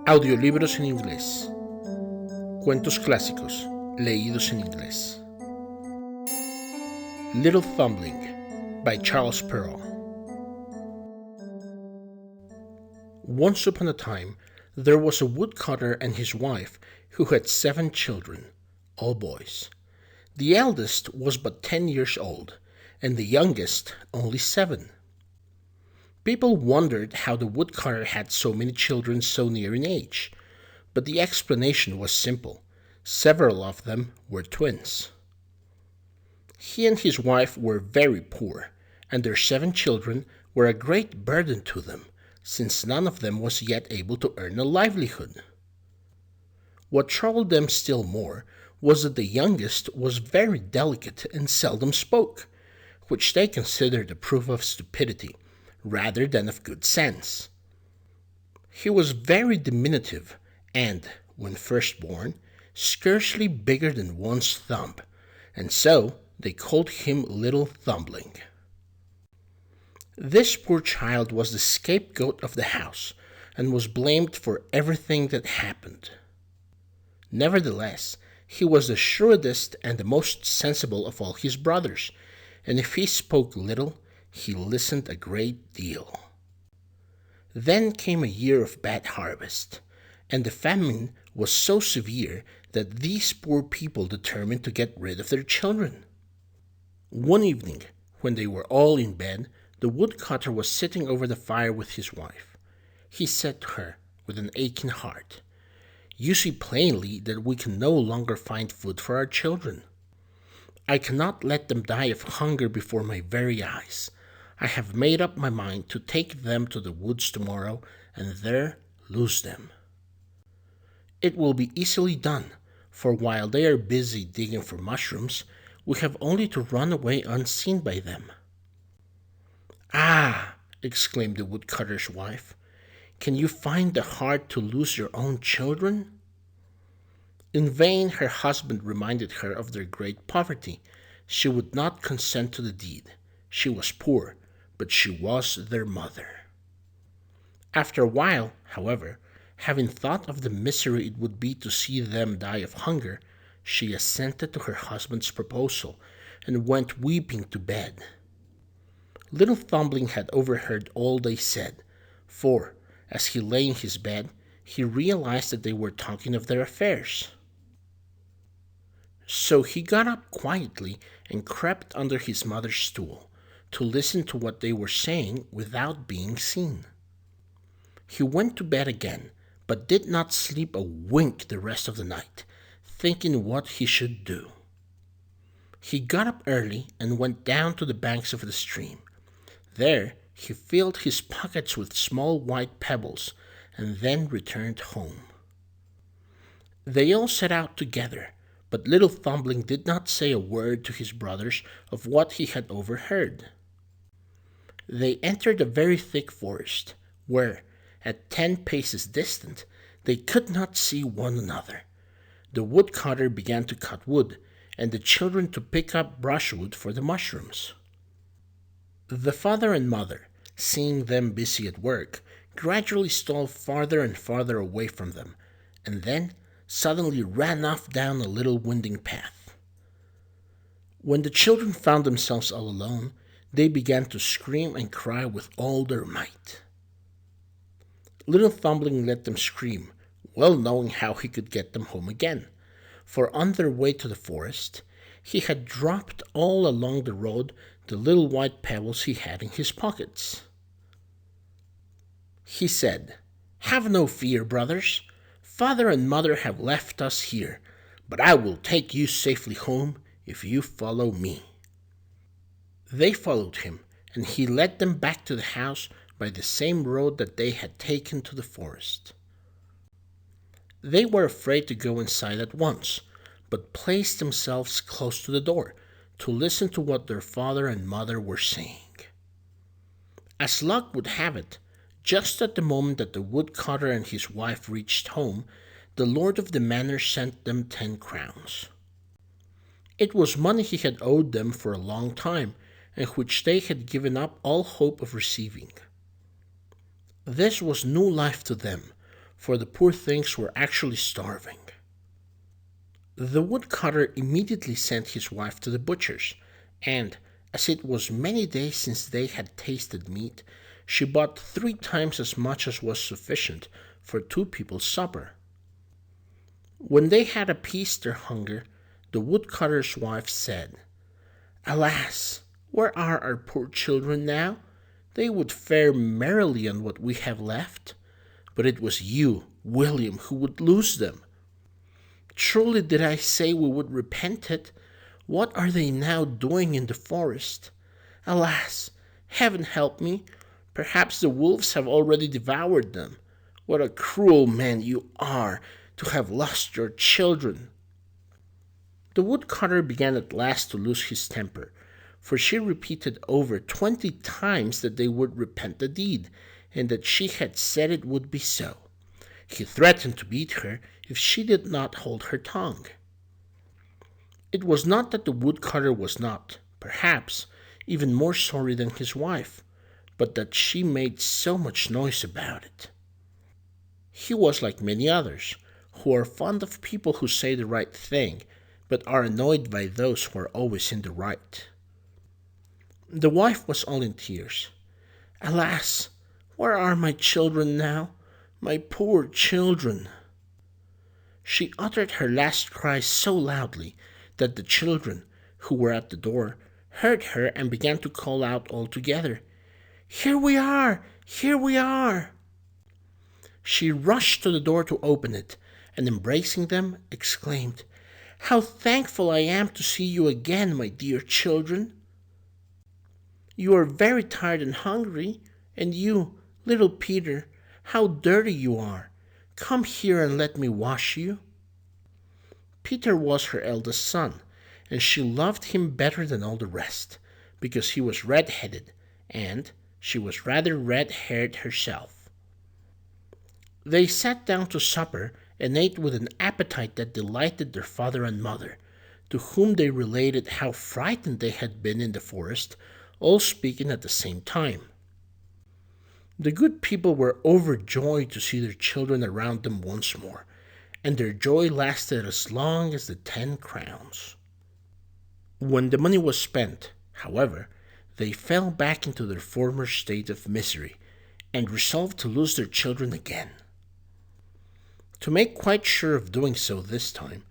Audiolibros en inglés. Cuentos clásicos, leídos en inglés. Little Thumbling, by Charles Perrault. Once upon a time, there was a woodcutter and his wife who had 7 children, all boys. The eldest was but 10 years old, and the youngest only 7. People wondered how the woodcutter had so many children so near in age, but the explanation was simple. Several of them were twins. He and his wife were very poor, and their 7 children were a great burden to them, since none of them was yet able to earn a livelihood. What troubled them still more was that the youngest was very delicate and seldom spoke, which they considered a proof of stupidity rather than of good sense. He was very diminutive and, when first born, scarcely bigger than one's thumb, and so they called him Little Thumbling. This poor child was the scapegoat of the house, and was blamed for everything that happened. Nevertheless, he was the shrewdest and the most sensible of all his brothers, and if he spoke little, he listened a great deal. Then came a year of bad harvest, and the famine was so severe that these poor people determined to get rid of their children. One evening, when they were all in bed, the woodcutter was sitting over the fire with his wife. He said to her, with an aching heart, "You see plainly that we can no longer find food for our children. I cannot let them die of hunger before my very eyes. I have made up my mind to take them to the woods tomorrow and there lose them. It will be easily done, for while they are busy digging for mushrooms, we have only to run away unseen by them." "Ah!" exclaimed the woodcutter's wife, "can you find the heart to lose your own children?" In vain her husband reminded her of their great poverty. She would not consent to the deed. She was poor, but she was their mother. After a while, however, having thought of the misery it would be to see them die of hunger, she assented to her husband's proposal, and went weeping to bed. Little Thumbling had overheard all they said, for, as he lay in his bed, he realized that they were talking of their affairs. So he got up quietly and crept under his mother's stool, to listen to what they were saying without being seen. He went to bed again, but did not sleep a wink the rest of the night, thinking what he should do. He got up early and went down to the banks of the stream. There he filled his pockets with small white pebbles, and then returned home. They all set out together, but Little Thumbling did not say a word to his brothers of what he had overheard. They entered a very thick forest, where, at 10 paces distant, they could not see one another. The woodcutter began to cut wood, and the children to pick up brushwood for the mushrooms. The father and mother, seeing them busy at work, gradually stole farther and farther away from them, and then suddenly ran off down a little winding path. When the children found themselves all alone, they began to scream and cry with all their might. Little Thumbling let them scream, well knowing how he could get them home again, for on their way to the forest, he had dropped all along the road the little white pebbles he had in his pockets. He said, "Have no fear, brothers. Father and mother have left us here, but I will take you safely home if you follow me." They followed him, and he led them back to the house by the same road that they had taken to the forest. They were afraid to go inside at once, but placed themselves close to the door to listen to what their father and mother were saying. As luck would have it, just at the moment that the woodcutter and his wife reached home, the lord of the manor sent them 10 crowns. It was money he had owed them for a long time, and which they had given up all hope of receiving. This was new life to them, for the poor things were actually starving. The woodcutter immediately sent his wife to the butcher's, and, as it was many days since they had tasted meat, she bought 3 times as much as was sufficient for 2 people's supper. When they had appeased their hunger, the woodcutter's wife said, "Alas, where are our poor children now? They would fare merrily on what we have left. But it was you, William, who would lose them. Truly did I say we would repent it. What are they now doing in the forest? Alas, heaven help me! Perhaps the wolves have already devoured them. What a cruel man you are, to have lost your children." The woodcutter began at last to lose his temper, for she repeated over 20 times that they would repent the deed, and that she had said it would be so. He threatened to beat her if she did not hold her tongue. It was not that the woodcutter was not, perhaps, even more sorry than his wife, but that she made so much noise about it. He was like many others, who are fond of people who say the right thing, but are annoyed by those who are always in the right. The wife was all in tears. "Alas, where are my children now? My poor children!" She uttered her last cry so loudly that the children, who were at the door, heard her and began to call out all together, "Here we are! Here we are!" She rushed to the door to open it, and embracing them, exclaimed, "How thankful I am to see you again, my dear children! You are very tired and hungry, and you, little Peter, how dirty you are! Come here and let me wash you." Peter was her eldest son, and she loved him better than all the rest, because he was red-headed, and she was rather red-haired herself. They sat down to supper and ate with an appetite that delighted their father and mother, to whom they related how frightened they had been in the forest, all speaking at the same time. The good people were overjoyed to see their children around them once more, and their joy lasted as long as the 10 crowns. When the money was spent, however, they fell back into their former state of misery, and resolved to lose their children again. To make quite sure of doing so this time,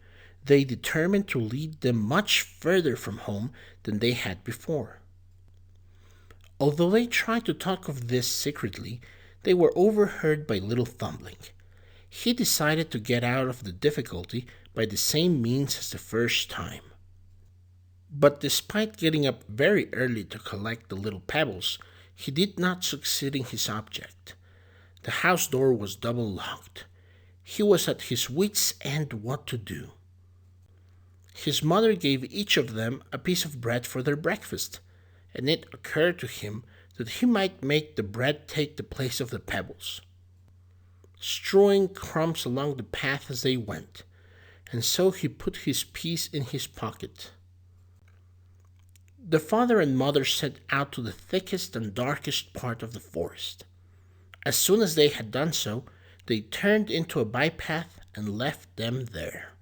they determined to lead them much further from home than they had before. Although they tried to talk of this secretly, they were overheard by little Thumbling. He decided to get out of the difficulty by the same means as the first time. But despite getting up very early to collect the little pebbles, he did not succeed in his object. The house door was double locked. He was at his wits' end what to do. His mother gave each of them a piece of bread for their breakfast, and it occurred to him that he might make the bread take the place of the pebbles, strewing crumbs along the path as they went, and so he put his piece in his pocket. The father and mother set out to the thickest and darkest part of the forest. As soon as they had done so, they turned into a bypath and left them there.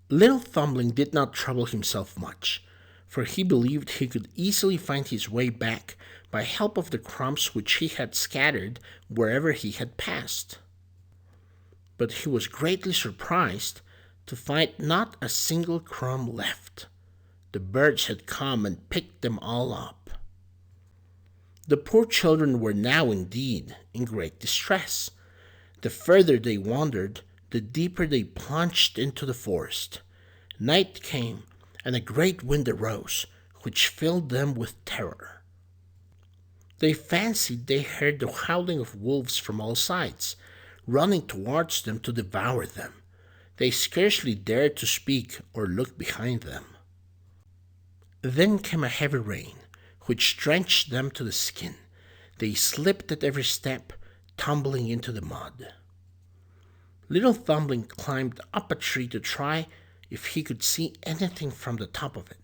Little Thumbling did not trouble himself much, for he believed he could easily find his way back by help of the crumbs which he had scattered wherever he had passed. But he was greatly surprised to find not a single crumb left. The birds had come and picked them all up. The poor children were now indeed in great distress. The further they wandered, the deeper they plunged into the forest. Night came, and a great wind arose, which filled them with terror. They fancied they heard the howling of wolves from all sides, running towards them to devour them. They scarcely dared to speak or look behind them. Then came a heavy rain, which drenched them to the skin. They slipped at every step, tumbling into the mud. Little Thumbling climbed up a tree to try if he could see anything from the top of it.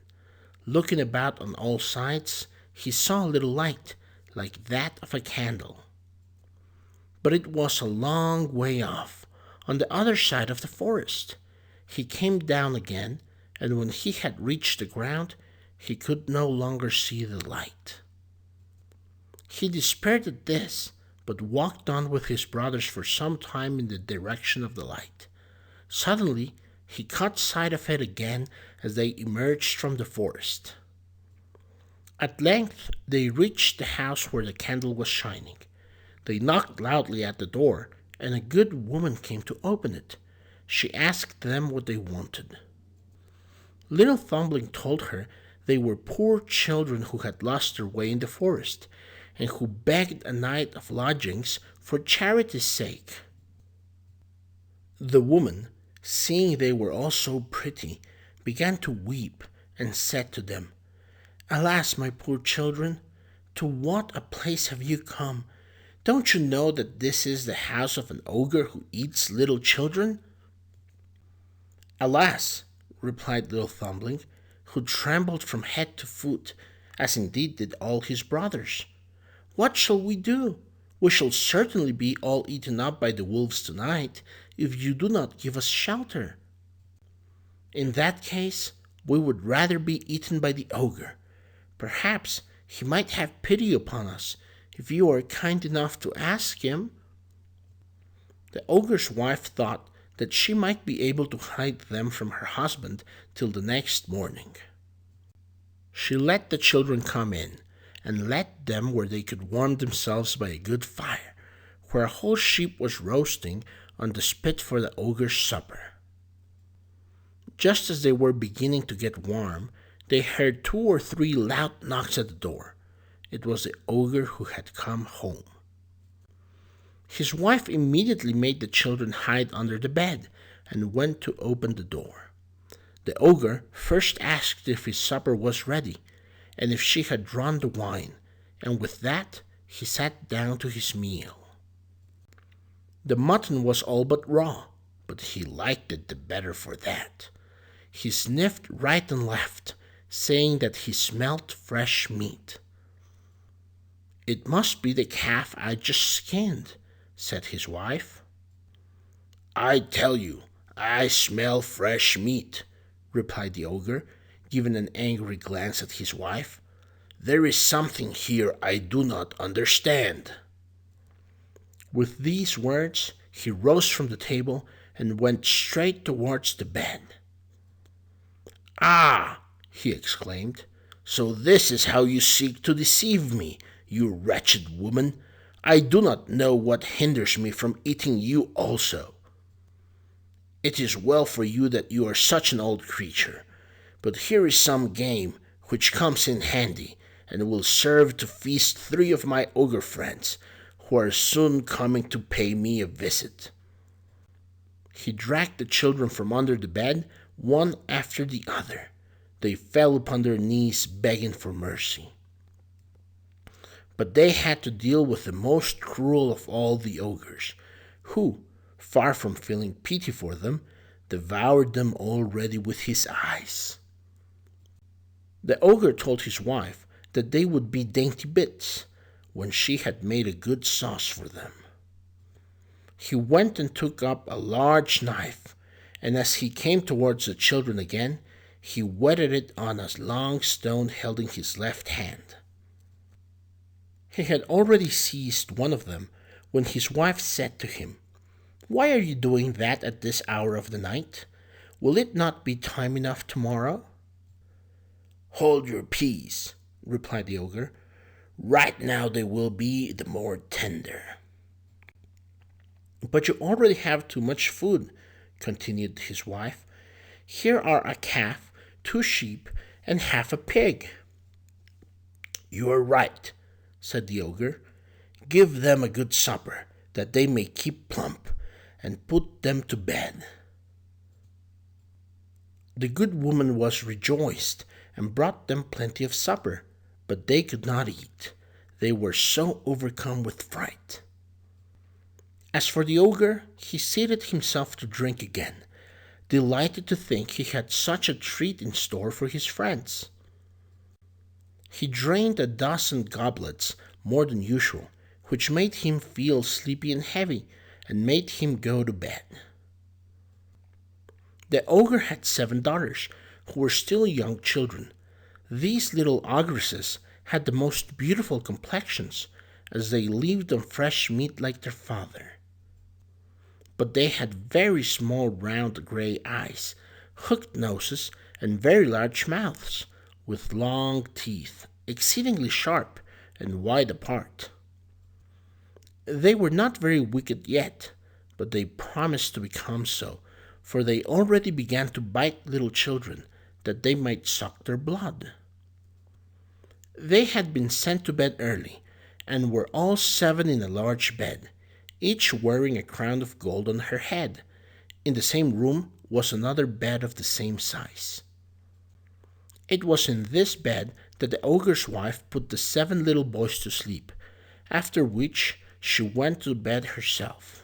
Looking about on all sides, he saw a little light, like that of a candle. but it was a long way off, on the other side of the forest. He came down again, and when he had reached the ground, he could no longer see the light. He despaired at this, but walked on with his brothers for some time in the direction of the light. Suddenly, he caught sight of it again as they emerged from the forest. At length, they reached the house where the candle was shining. They knocked loudly at the door, and a good woman came to open it. She asked them what they wanted. Little Thumbling told her they were poor children who had lost their way in the forest, and who begged a night of lodgings for charity's sake. The woman, seeing they were all so pretty, began to weep, and said to them, "Alas, my poor children, to what a place have you come? Don't you know that this is the house of an ogre who eats little children?" "Alas," replied little Thumbling, who trembled from head to foot, as indeed did all his brothers. "What shall we do? We shall certainly be all eaten up by the wolves tonight, if you do not give us shelter." "In that case, we would rather be eaten by the ogre. Perhaps he might have pity upon us, if you are kind enough to ask him." The ogre's wife thought that she might be able to hide them from her husband till the next morning. She let the children come in, and led them where they could warm themselves by a good fire, where a whole sheep was roasting on the spit for the ogre's supper. Just as they were beginning to get warm, they heard 2 or 3 loud knocks at the door. It was the ogre who had come home. His wife immediately made the children hide under the bed, and went to open the door. The ogre first asked if his supper was ready, and if she had drawn the wine, and with that he sat down to his meal. The mutton was all but raw, but he liked it the better for that. He sniffed right and left, saying that he smelt fresh meat. "It must be the calf I just skinned," said his wife. "I tell you, I smell fresh meat," replied the ogre, giving an angry glance at his wife. "There is something here I do not understand." With these words, he rose from the table and went straight towards the bed. "Ah!" he exclaimed, "so this is how you seek to deceive me, you wretched woman. I do not know what hinders me from eating you also. It is well for you that you are such an old creature, but here is some game which comes in handy, and will serve to feast 3 of my ogre friends, who are soon coming to pay me a visit." He dragged the children from under the bed, one after the other. They fell upon their knees begging for mercy. But they had to deal with the most cruel of all the ogres, who, far from feeling pity for them, devoured them already with his eyes. The ogre told his wife that they would be dainty bits, when she had made a good sauce for them. He went and took up a large knife, and as he came towards the children again, he whetted it on a long stone held in his left hand. He had already seized one of them when his wife said to him, "Why are you doing that at this hour of the night? Will it not be time enough tomorrow?" "Hold your peace," replied the ogre. "Right now they will be the more tender." "But you already have too much food," continued his wife. "Here are a calf, 2 sheep, and half a pig." "You are right," said the ogre. "Give them a good supper, that they may keep plump, and put them to bed." The good woman was rejoiced, and brought them plenty of supper, but they could not eat. They were so overcome with fright. As for the ogre, he seated himself to drink again, delighted to think he had such a treat in store for his friends. He drained 12 goblets, more than usual, which made him feel sleepy and heavy, and made him go to bed. The ogre had 7 daughters, who were still young children. These little ogresses had the most beautiful complexions, as they lived on fresh meat like their father. But they had very small round grey eyes, hooked noses, and very large mouths, with long teeth, exceedingly sharp and wide apart. They were not very wicked yet, but they promised to become so, for they already began to bite little children, that they might suck their blood. They had been sent to bed early, and were all 7 in a large bed, each wearing a crown of gold on her head. In the same room was another bed of the same size. It was in this bed that the ogre's wife put the 7 little boys to sleep, after which she went to bed herself.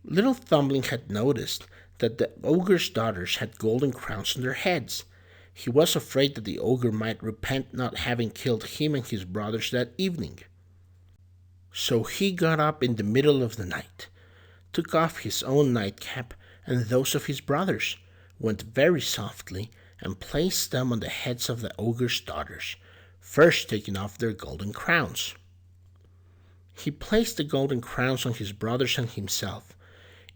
Little Thumbling had noticed that the ogre's daughters had golden crowns on their heads. He was afraid that the ogre might repent not having killed him and his brothers that evening. So he got up in the middle of the night, took off his own nightcap and those of his brothers, went very softly, and placed them on the heads of the ogre's daughters, first taking off their golden crowns. He placed the golden crowns on his brothers and himself,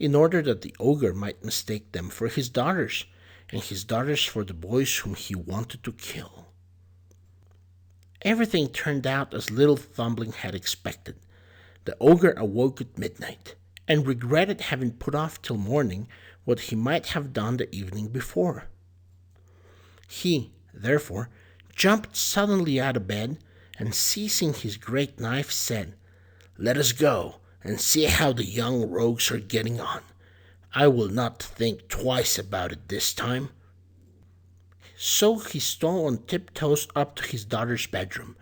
in order that the ogre might mistake them for his daughters, and his daughters for the boys whom he wanted to kill. Everything turned out as little Thumbling had expected. The ogre awoke at midnight, and regretted having put off till morning what he might have done the evening before. He, therefore, jumped suddenly out of bed, and seizing his great knife, said, "Let us go, and see how the young rogues are getting on. I will not think twice about it this time." So he stole on tiptoes up to his daughter's bedroom,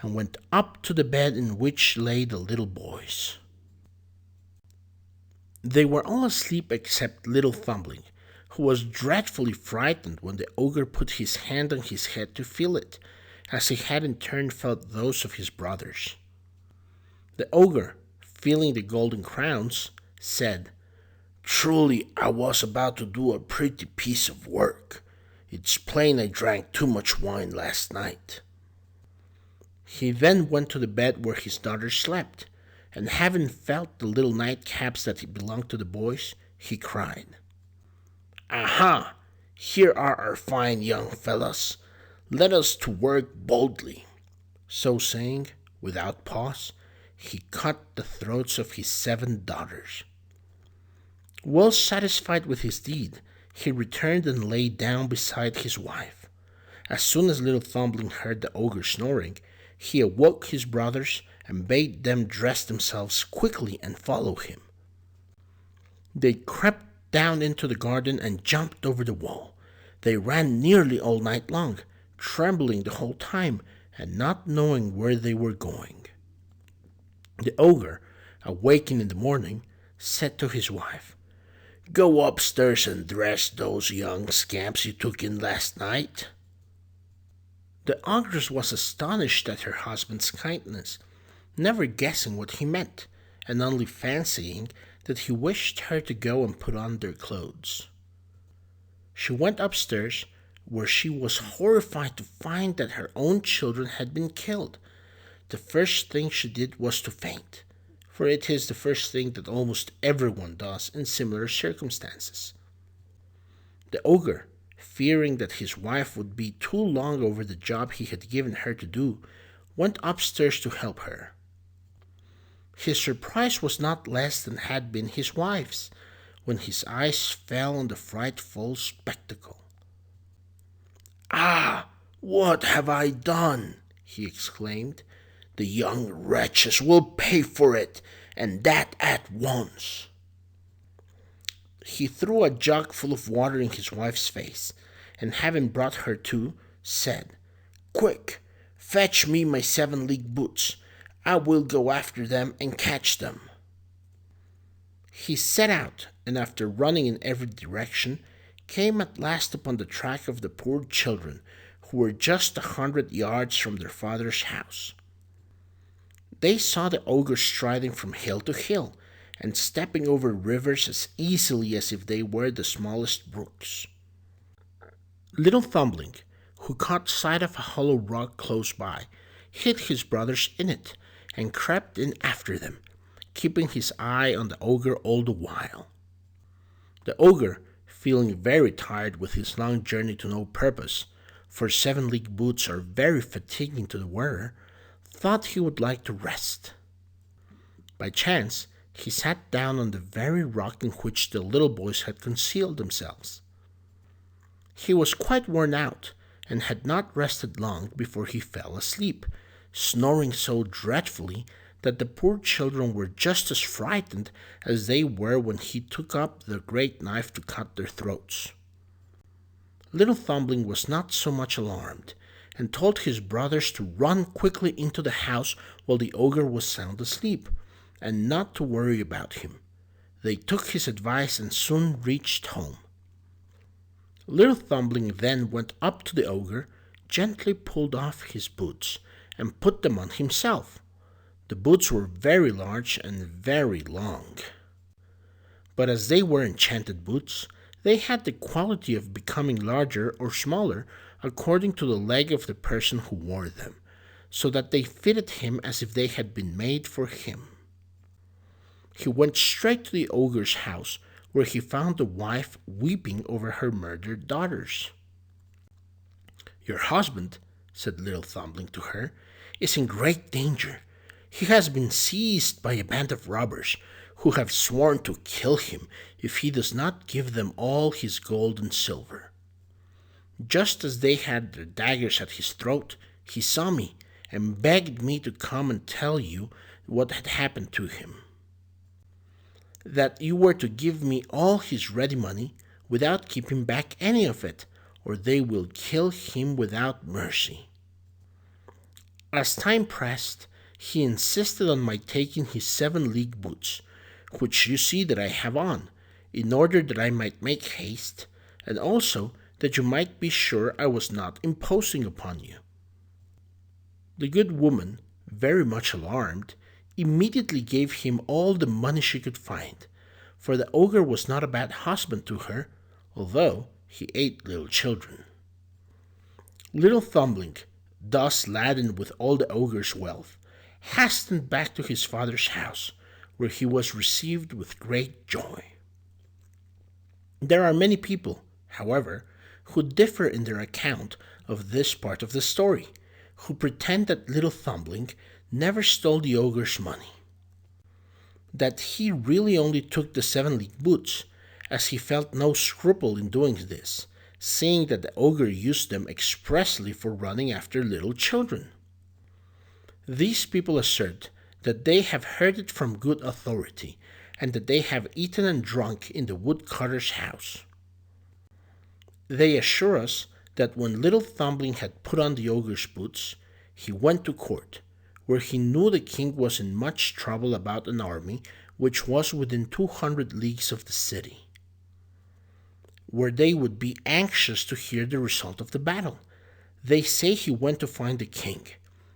and went up to the bed in which lay the little boys. They were all asleep except little Thumbling, who was dreadfully frightened when the ogre put his hand on his head to feel it, as he had in turn felt those of his brothers. The ogre, feeling the golden crowns, said, "Truly I was about to do a pretty piece of work. It's plain I drank too much wine last night." He then went to the bed where his daughters slept, and having felt the little nightcaps that belonged to the boys, he cried, "Aha! Here are our fine young fellows. Let us to work boldly." So saying, without pause, he cut the throats of his 7 daughters. Well satisfied with his deed, he returned and lay down beside his wife. As soon as little Thumbling heard the ogre snoring, he awoke his brothers and bade them dress themselves quickly and follow him. They crept down into the garden and jumped over the wall. They ran nearly all night long, trembling the whole time, and not knowing where they were going. The ogre, awaking in the morning, said to his wife, "Go upstairs and dress those young scamps you took in last night." The ogress was astonished at her husband's kindness, never guessing what he meant, and only fancying that he wished her to go and put on their clothes. She went upstairs, where she was horrified to find that her own children had been killed. The first thing she did was to faint, for it is the first thing that almost everyone does in similar circumstances. The ogre, fearing that his wife would be too long over the job he had given her to do, went upstairs to help her. His surprise was not less than had been his wife's, when his eyes fell on the frightful spectacle. "Ah, what have I done?" he exclaimed. "The young wretches will pay for it, and that at once." He threw a jug full of water in his wife's face, and having brought her to, said, "Quick, fetch me my 7-league boots. I will go after them and catch them." He set out, and after running in every direction, came at last upon the track of the poor children, who were just 100 yards from their father's house. They saw the ogre striding from hill to hill, and stepping over rivers as easily as if they were the smallest brooks. Little Thumbling, who caught sight of a hollow rock close by, hid his brothers in it, and crept in after them, keeping his eye on the ogre all the while. The ogre, feeling very tired with his long journey to no purpose, for 7-league boots are very fatiguing to the wearer, thought he would like to rest. By chance, he sat down on the very rock in which the little boys had concealed themselves. He was quite worn out, and had not rested long before he fell asleep, snoring so dreadfully that the poor children were just as frightened as they were when he took up the great knife to cut their throats. Little Thumbling was not so much alarmed, and told his brothers to run quickly into the house while the ogre was sound asleep, and not to worry about him. They took his advice and soon reached home. Little Thumbling then went up to the ogre, gently pulled off his boots, and put them on himself. The boots were very large and very long. But as they were enchanted boots, they had the quality of becoming larger or smaller according to the leg of the person who wore them, so that they fitted him as if they had been made for him. He went straight to the ogre's house, where he found the wife weeping over her murdered daughters. "Your husband," said Little Thumbling to her, "is in great danger. He has been seized by a band of robbers, who have sworn to kill him if he does not give them all his gold and silver. Just as they had their daggers at his throat, he saw me, and begged me to come and tell you what had happened to him. That you were to give me all his ready money, without keeping back any of it, or they will kill him without mercy." As time pressed, he insisted on my taking his 7-league boots, which you see that I have on, in order that I might make haste, and also that you might be sure I was not imposing upon you. The good woman, very much alarmed, immediately gave him all the money she could find, for the ogre was not a bad husband to her, although he ate little children. Little Thumbling, thus laden with all the ogre's wealth, hastened back to his father's house, where he was received with great joy. There are many people, however, who differ in their account of this part of the story, who pretend that Little Thumbling never stole the ogre's money, that he really only took the 7-league boots, as he felt no scruple in doing this, seeing that the ogre used them expressly for running after little children. These people assert that they have heard it from good authority, and that they have eaten and drunk in the woodcutter's house. They assure us that when Little Thumbling had put on the ogre's boots, he went to court, where he knew the king was in much trouble about an army which was within 200 leagues of the city, where they would be anxious to hear the result of the battle. They say he went to find the king,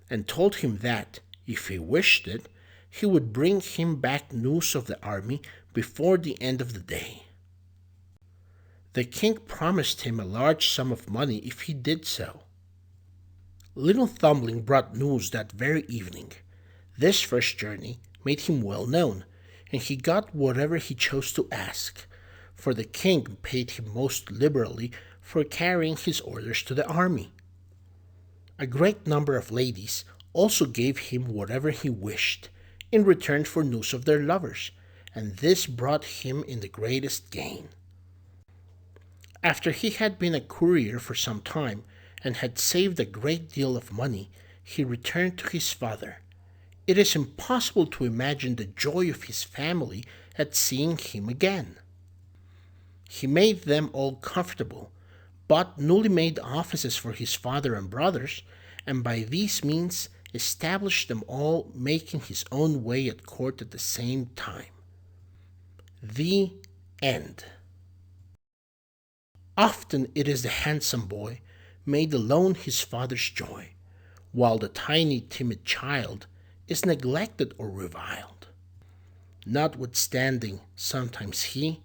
and told him that, if he wished it, he would bring him back news of the army before the end of the day. The king promised him a large sum of money if he did so. Little Thumbling brought news that very evening. This first journey made him well known, and he got whatever he chose to ask, for the king paid him most liberally for carrying his orders to the army. A great number of ladies also gave him whatever he wished, in return for news of their lovers, and this brought him in the greatest gain. After he had been a courier for some time, and had saved a great deal of money, he returned to his father. It is impossible to imagine the joy of his family at seeing him again. He made them all comfortable, bought newly made offices for his father and brothers, and by these means established them all, making his own way at court at the same time. The end. Often it is the handsome boy, made alone his father's joy, while the tiny timid child is neglected or reviled. Notwithstanding, sometimes he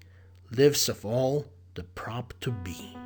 lives of all the prop to be.